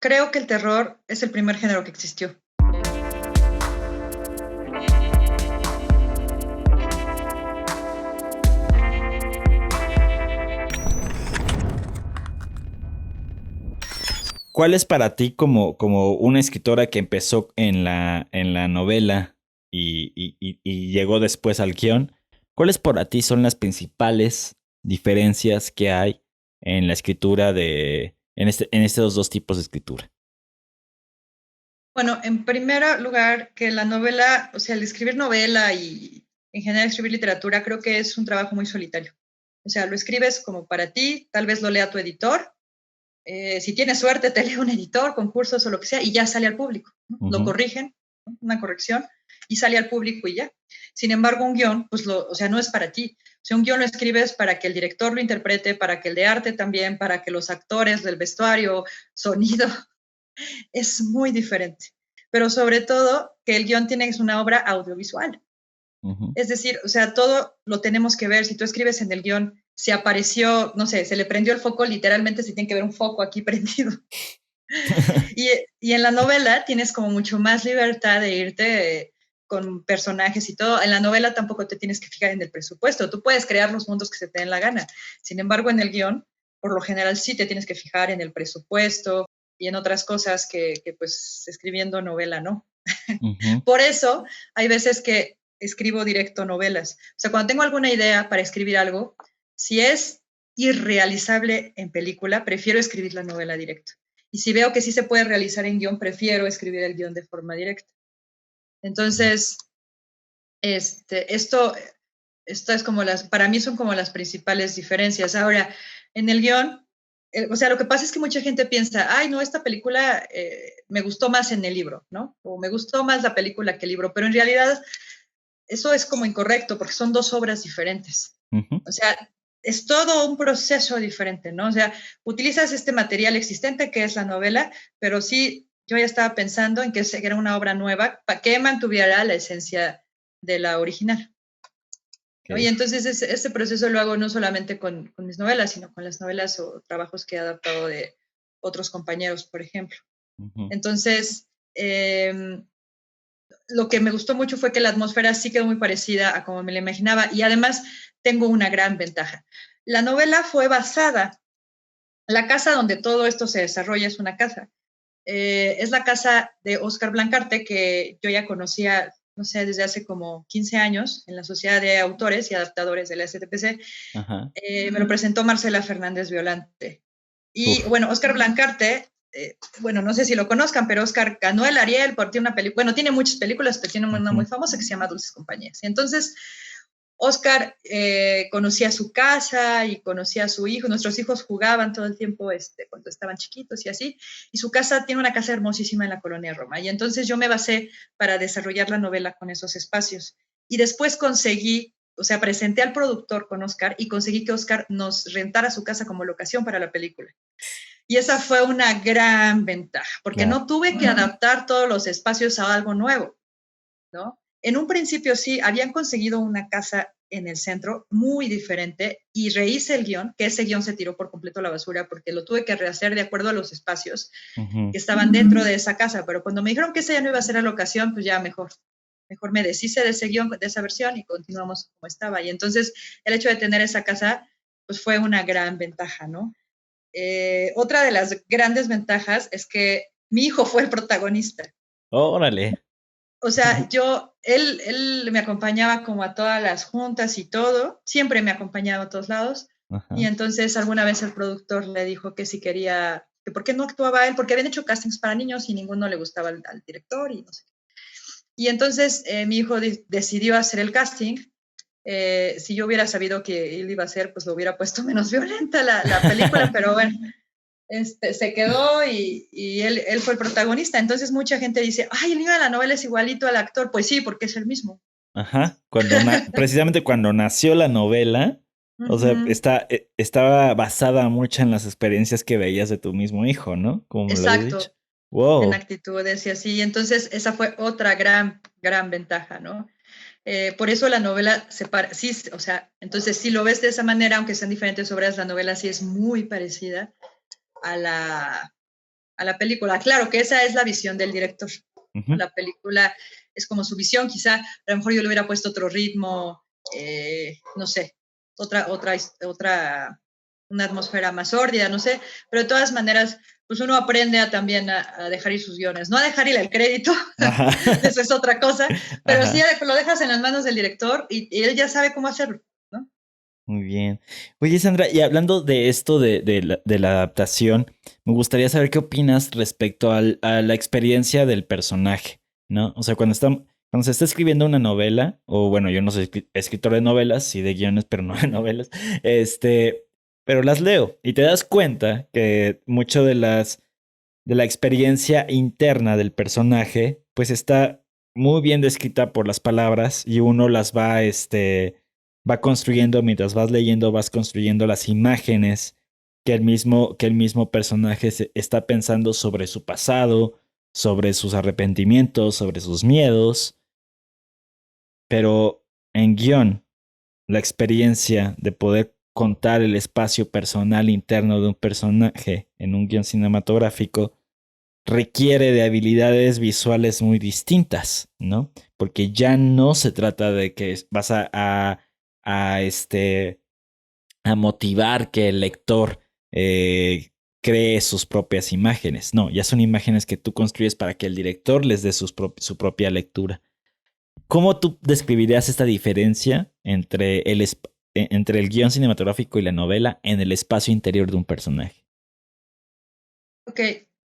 creo que el terror es el primer género que existió. ¿Cuál es para ti como una escritora que empezó en la novela y llegó después al guión? ¿Cuáles para ti son las principales diferencias que hay en la escritura en estos dos tipos de escritura? Bueno, en primer lugar, que la novela, o sea, el escribir novela y en general escribir literatura, creo que es un trabajo muy solitario. O sea, lo escribes como para ti, tal vez lo lea tu editor, si tienes suerte te lee un editor, concursos o lo que sea, y ya sale al público, ¿no? Lo Ujú. corrigen, ¿no? Una corrección, y sale al público y ya. Sin embargo, un guión, pues o sea, no es para ti. O sea, un guión lo escribes para que el director lo interprete, para que el de arte también, para que los actores del vestuario, sonido, es muy diferente. Pero sobre todo que el guión tiene una obra audiovisual. Ujú. Es decir, o sea, todo lo tenemos que ver. Si tú escribes en el guión, se apareció, no sé, se le prendió el foco, literalmente se tiene que ver un foco aquí prendido. Y en la novela tienes como mucho más libertad de irte con personajes y todo. En la novela tampoco te tienes que fijar en el presupuesto. Tú puedes crear los mundos que se te den la gana. Sin embargo, en el guión, por lo general sí te tienes que fijar en el presupuesto y en otras cosas que pues escribiendo novela, ¿no? Ujú. Por eso hay veces que escribo directo novelas. O sea, cuando tengo alguna idea para escribir algo, si es irrealizable en película, prefiero escribir la novela directo. Y si veo que sí se puede realizar en guión, prefiero escribir el guión de forma directa. Entonces, esto, esto es como para mí son como las principales diferencias. Ahora, en el guión, o sea, lo que pasa es que mucha gente piensa, ay, no, esta película me gustó más en el libro, ¿no? O me gustó más la película que el libro, pero en realidad eso es como incorrecto porque son dos obras diferentes. Ujú. O sea, es todo un proceso diferente, ¿no? O sea, utilizas este material existente que es la novela, pero sí, yo ya estaba pensando en que era una obra nueva para que mantuviera la esencia de la original. ¿No? Y Ok. entonces ese proceso lo hago no solamente con mis novelas, sino con las novelas o trabajos que he adaptado de otros compañeros, por ejemplo. Ujú. Entonces, lo que me gustó mucho fue que la atmósfera sí quedó muy parecida a como me la imaginaba y además tengo una gran ventaja. La novela fue basada, la casa donde todo esto se desarrolla es una casa. Es la casa de Oscar Blancarte, que yo ya conocía, no sé, desde hace como 15 años en la Sociedad de Autores y Adaptadores de la STPC. Ajá. Me lo presentó Marcela Fernández Violante. Y Uf. bueno, Oscar Blancarte, bueno, no sé si lo conozcan, pero Oscar ganó el Ariel por tiene una película, bueno, tiene muchas películas, pero tiene una muy Ujú. famosa que se llama Dulces Compañías. Y entonces, Oscar conocía su casa y conocía a su hijo. Nuestros hijos jugaban todo el tiempo cuando estaban chiquitos y así. Y su casa tiene una casa hermosísima en la colonia Roma. Y entonces yo me basé para desarrollar la novela con esos espacios. Y después conseguí, o sea, presenté al productor con Oscar y conseguí que Oscar nos rentara su casa como locación para la película. Y esa fue una gran ventaja, porque Claro. no tuve que adaptar todos los espacios a algo nuevo, ¿no? En un principio sí, habían conseguido una casa en el centro muy diferente y rehice el guión, que ese guión se tiró por completo a la basura porque lo tuve que rehacer de acuerdo a los espacios Ujú. que estaban dentro de esa casa, pero cuando me dijeron que esa ya no iba a ser la locación, pues ya mejor me deshice de ese guión, de esa versión y continuamos como estaba. Y entonces el hecho de tener esa casa, pues fue una gran ventaja, ¿no? Otra de las grandes ventajas es que mi hijo fue el protagonista. Órale. O sea, él me acompañaba como a todas las juntas y todo, siempre me acompañaba a todos lados. Y Ajá. entonces alguna vez el productor le dijo que si quería, que por qué no actuaba él, porque habían hecho castings para niños y ninguno le gustaba al director y no sé. Y entonces mi hijo decidió hacer el casting. Si yo hubiera sabido que él iba a hacer, pues lo hubiera puesto menos violenta la película, pero bueno, se quedó y él fue el protagonista. Entonces mucha gente dice, ay, el niño de la novela es igualito al actor. Pues sí, porque es el mismo. Ajá. Precisamente cuando nació la novela, o sea, Ujú, estaba basada mucho en las experiencias que veías de tu mismo hijo, ¿no? Como me lo habías dicho. exacto, en Wow. actitudes y así. Entonces esa fue otra gran ventaja, ¿no? Por eso la novela sí, o sea, entonces si lo ves de esa manera, aunque sean diferentes obras, la novela sí es muy parecida a a la película. Claro que esa es la visión del director. Ujú. La película es como su visión, quizá a lo mejor yo le hubiera puesto otro ritmo, no sé, otra, una atmósfera más sórdida, no sé, pero de todas maneras, pues uno aprende también a dejar ir sus guiones, no a dejar ir el crédito, Ajá. eso es otra cosa, pero sí Ajá. lo dejas en las manos del director y él ya sabe cómo hacerlo, ¿no? Muy bien. Oye, Sandra, y hablando de esto de la adaptación, me gustaría saber qué opinas respecto a la experiencia del personaje, ¿no? O sea, cuando se está escribiendo una novela, o bueno, yo no soy escritor de novelas, sí de guiones, pero no de novelas, pero las leo y te das cuenta que mucho de la experiencia interna del personaje, pues está muy bien descrita por las palabras y uno las va, va construyendo mientras vas leyendo, vas construyendo las imágenes que el mismo personaje está pensando sobre su pasado, sobre sus arrepentimientos, sobre sus miedos, pero en guión, la experiencia de poder contar el espacio personal interno de un personaje en un guión cinematográfico requiere de habilidades visuales muy distintas, ¿no? Porque ya no se trata de que vas a, a motivar que el lector cree sus propias imágenes. No, ya son imágenes que tú construyes para que el director les dé su propia lectura. ¿Cómo tú describirías esta diferencia entre el guión cinematográfico y la novela en el espacio interior de un personaje? Ok,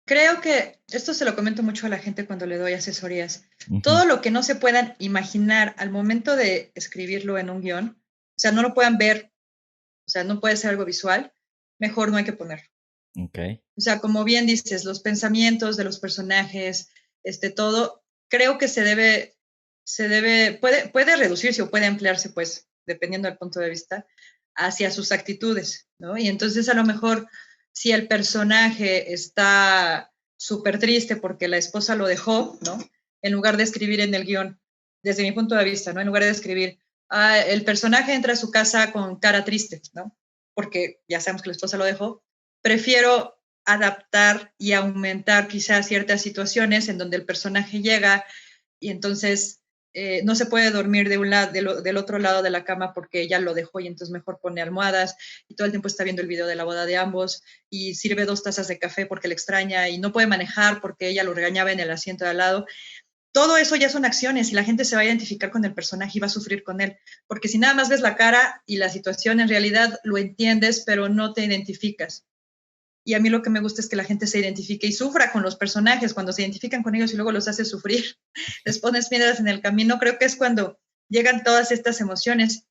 creo que esto se lo comento mucho a la gente cuando le doy asesorías. Ujú. Todo lo que no se puedan imaginar al momento de escribirlo en un guión, o sea, no lo puedan ver, o sea, no puede ser algo visual, mejor no hay que ponerlo. Ok. O sea, como bien dices, los pensamientos de los personajes, todo, creo que puede reducirse o puede ampliarse, pues, dependiendo del punto de vista, hacia sus actitudes, ¿no? Y entonces a lo mejor si el personaje está súper triste porque la esposa lo dejó, ¿no? En lugar de escribir en el guión, desde mi punto de vista, ¿no? En lugar de escribir, el personaje entra a su casa con cara triste, ¿no? Porque ya sabemos que la esposa lo dejó, prefiero adaptar y aumentar quizás ciertas situaciones en donde el personaje llega y entonces no se puede dormir de un lado, del otro lado de la cama porque ella lo dejó y entonces mejor pone almohadas y todo el tiempo está viendo el video de la boda de ambos y sirve 2 tazas de café porque le extraña y no puede manejar porque ella lo regañaba en el asiento de al lado. Todo eso ya son acciones y la gente se va a identificar con el personaje y va a sufrir con él. Porque si nada más ves la cara y la situación, en realidad lo entiendes, pero no te identificas. Y a mí lo que me gusta es que la gente se identifique y sufra con los personajes, cuando se identifican con ellos y luego los hace sufrir, les pones piedras en el camino, creo que es cuando llegan todas estas emociones.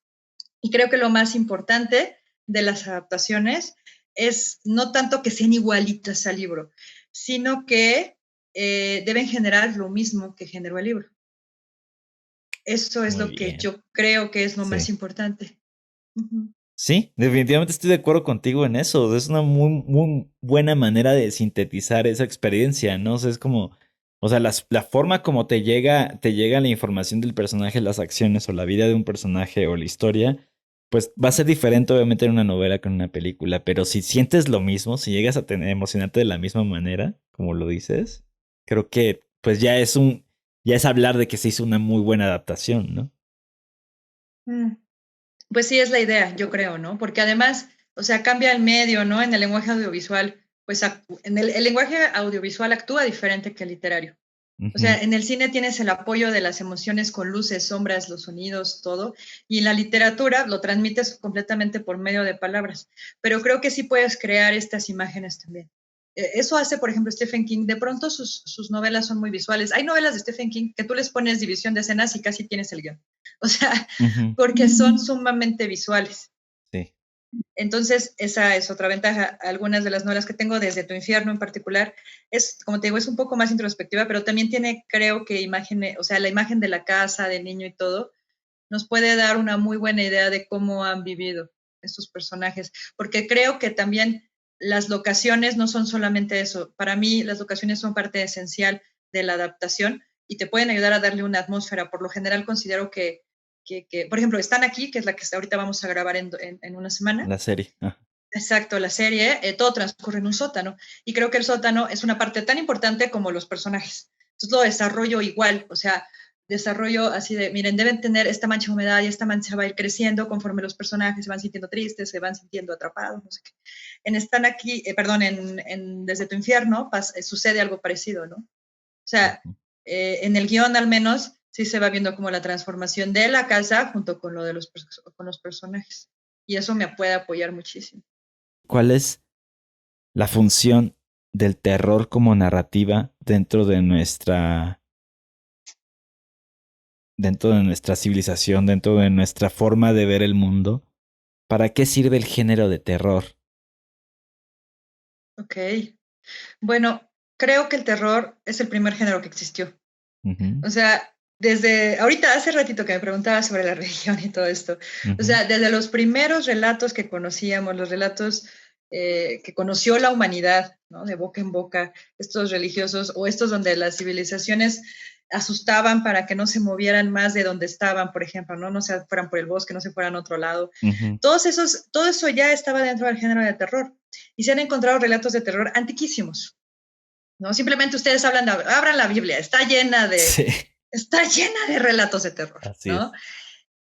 Y creo que lo más importante de las adaptaciones es no tanto que sean igualitas al libro, sino que deben generar lo mismo que generó el libro. Eso es Muy lo que bien. yo creo que es lo más Sí. importante. Uh -huh. Sí, definitivamente estoy de acuerdo contigo en eso. Es una muy buena manera de sintetizar esa experiencia, ¿no? O sea, es como, o sea, la forma como te llega la información del personaje, las acciones o la vida de un personaje o la historia, pues va a ser diferente obviamente en una novela que en una película, pero si sientes lo mismo, si llegas a emocionarte de la misma manera, como lo dices, creo que pues ya es hablar de que se hizo una muy buena adaptación, ¿no? Mm. Pues sí, es la idea, yo creo, ¿no? Porque además, o sea, cambia el medio, ¿no? En el lenguaje audiovisual, pues en el lenguaje audiovisual actúa diferente que el literario. O Ujú. sea, en el cine tienes el apoyo de las emociones con luces, sombras, los sonidos, todo, y en la literatura lo transmites completamente por medio de palabras. Pero creo que sí puedes crear estas imágenes también. Eso hace, por ejemplo, Stephen King. De pronto sus novelas son muy visuales. Hay novelas de Stephen King que tú les pones división de escenas y casi tienes el guión. O sea, Ujú. porque son sumamente visuales. Sí. Entonces, esa es otra ventaja. Algunas de las novelas que tengo, desde Tu infierno en particular, es, como te digo, es un poco más introspectiva, pero también tiene, creo que, o sea, la imagen de la casa, del niño y todo, nos puede dar una muy buena idea de cómo han vivido estos personajes, porque creo que también las locaciones no son solamente eso. Para mí, las locaciones son parte esencial de la adaptación y te pueden ayudar a darle una atmósfera. Por lo general, considero que por ejemplo, Están aquí, que es la que ahorita vamos a grabar en una semana. La serie. Ah. Exacto, la serie, todo transcurre en un sótano. Y creo que el sótano es una parte tan importante como los personajes. Entonces lo desarrollo igual, o sea, desarrollo así de, miren, deben tener esta mancha de humedad y esta mancha va a ir creciendo conforme los personajes se van sintiendo tristes, se van sintiendo atrapados, no sé qué. Están aquí, perdón, Desde tu infierno sucede algo parecido, ¿no? O sea, en el guión al menos sí se va viendo como la transformación de la casa junto con lo de con los personajes. Y eso me puede apoyar muchísimo. ¿Cuál es la función del terror como narrativa dentro de nuestra civilización, dentro de nuestra forma de ver el mundo? ¿Para qué sirve el género de terror? Ok. Bueno, creo que el terror es el primer género que existió. Uh-huh. O sea, desde ahorita, hace ratito que me preguntaba sobre la religión y todo esto. Uh-huh. O sea, desde los primeros relatos que conocíamos, los relatos que conoció la humanidad, ¿no? De boca en boca, estos religiosos o estos donde las civilizaciones asustaban para que no se movieran más de donde estaban, por ejemplo, no se fueran por el bosque, no se fueran a otro lado. Uh-huh. Todo eso ya estaba dentro del género de terror. Y se han encontrado relatos de terror antiquísimos, ¿no? Simplemente ustedes abran la Biblia, está llena de relatos de terror, Así ¿no? es.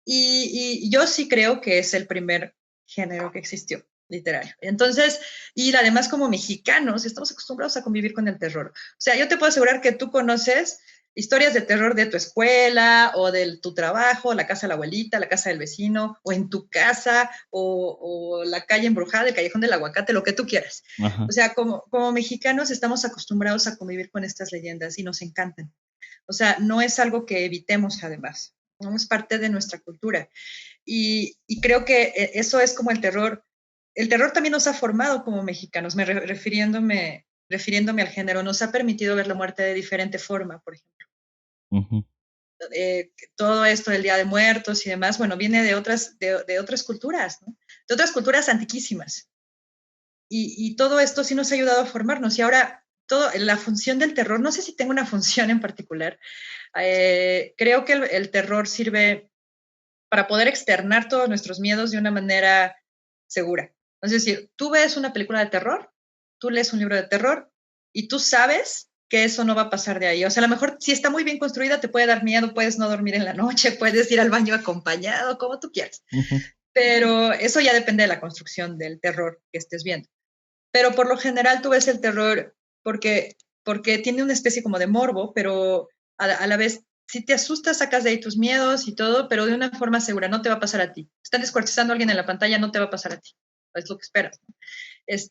Y yo sí creo que es el primer género que existió, literario. Entonces, y además como mexicanos estamos acostumbrados a convivir con el terror. O sea, yo te puedo asegurar que tú conoces historias de terror de tu escuela o de tu trabajo, la casa de la abuelita, la casa del vecino, o en tu casa, o la calle embrujada, el callejón del aguacate, lo que tú quieras. Ajá. O sea, como mexicanos estamos acostumbrados a convivir con estas leyendas y nos encantan. O sea, no es algo que evitemos además, no es parte de nuestra cultura. Y creo que eso es como el terror. El terror también nos ha formado como mexicanos, refiriéndome al género, nos ha permitido ver la muerte de diferente forma, por ejemplo. Uh-huh. Todo esto del Día de Muertos y demás, bueno, viene de otras culturas, ¿no? De otras culturas antiquísimas. Y todo esto sí nos ha ayudado a formarnos. Y ahora, la función del terror, no sé si tengo una función en particular, creo que el terror sirve para poder externar todos nuestros miedos de una manera segura. Es decir, tú ves una película de terror, tú lees un libro de terror y tú sabes que eso no va a pasar de ahí. O sea, a lo mejor si está muy bien construida te puede dar miedo, puedes no dormir en la noche, puedes ir al baño acompañado, como tú quieras. Uh-huh. Pero eso ya depende de la construcción del terror que estés viendo. Pero por lo general tú ves el terror porque tiene una especie como de morbo, pero a la vez si te asustas, sacas de ahí tus miedos y todo, pero de una forma segura, no te va a pasar a ti. Están descuartizando a alguien en la pantalla, no te va a pasar a ti. Es lo que esperas.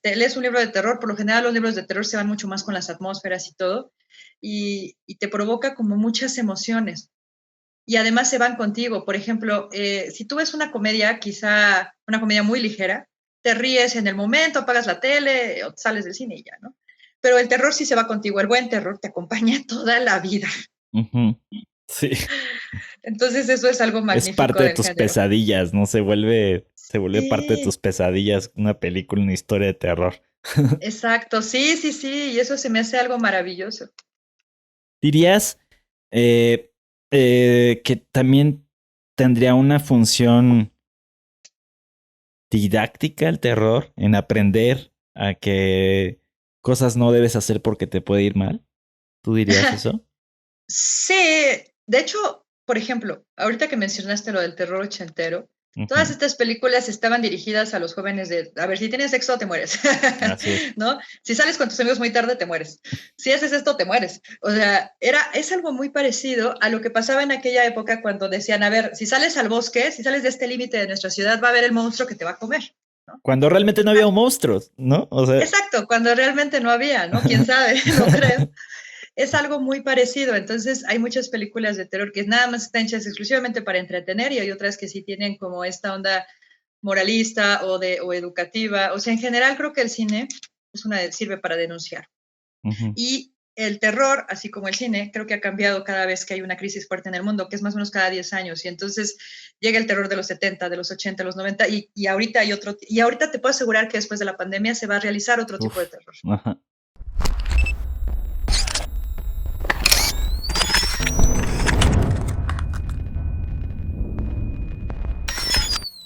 Lees un libro de terror, por lo general los libros de terror se van mucho más con las atmósferas y todo, y te provoca como muchas emociones. Y además se van contigo. Por ejemplo, si tú ves una comedia, quizá una comedia muy ligera, te ríes en el momento, apagas la tele o sales del cine y ya, ¿no? Pero el terror sí se va contigo, el buen terror te acompaña toda la vida. Uh-huh. Sí. Entonces eso es algo magnífico. Es parte de del tus género. pesadillas, ¿no? Se vuelve parte de Sí, tus pesadillas una película, una historia de terror. exacto, sí, y eso se me hace algo maravilloso. ¿Dirías que también tendría una función didáctica el terror en aprender a que cosas no debes hacer porque te puede ir mal? ¿Tú dirías eso? Sí, de hecho, por ejemplo, ahorita que mencionaste lo del terror ochentero, todas Uh-huh. estas películas estaban dirigidas a los jóvenes de, a ver, si tienes sexo, te mueres, Así es. ¿no? Si sales con tus amigos muy tarde, te mueres. Si haces esto, te mueres. O sea, es algo muy parecido a lo que pasaba en aquella época cuando decían, a ver, si sales al bosque, si sales de este límite de nuestra ciudad, va a haber el monstruo que te va a comer, ¿no? Cuando realmente no había monstruos, ¿no? O sea. Exacto, cuando realmente no había, ¿no? ¿Quién sabe? No creo. Es algo muy parecido. Entonces, hay muchas películas de terror que nada más están hechas exclusivamente para entretener y hay otras que sí tienen como esta onda moralista o educativa. O sea, en general creo que el cine sirve para denunciar. Uh-huh. Y el terror, así como el cine, creo que ha cambiado cada vez que hay una crisis fuerte en el mundo, que es más o menos cada 10 años. Y entonces llega el terror de los 70, de los 80, de los 90, y ahorita hay otro. Y ahorita te puedo asegurar que después de la pandemia se va a realizar otro tipo de terror. Ajá.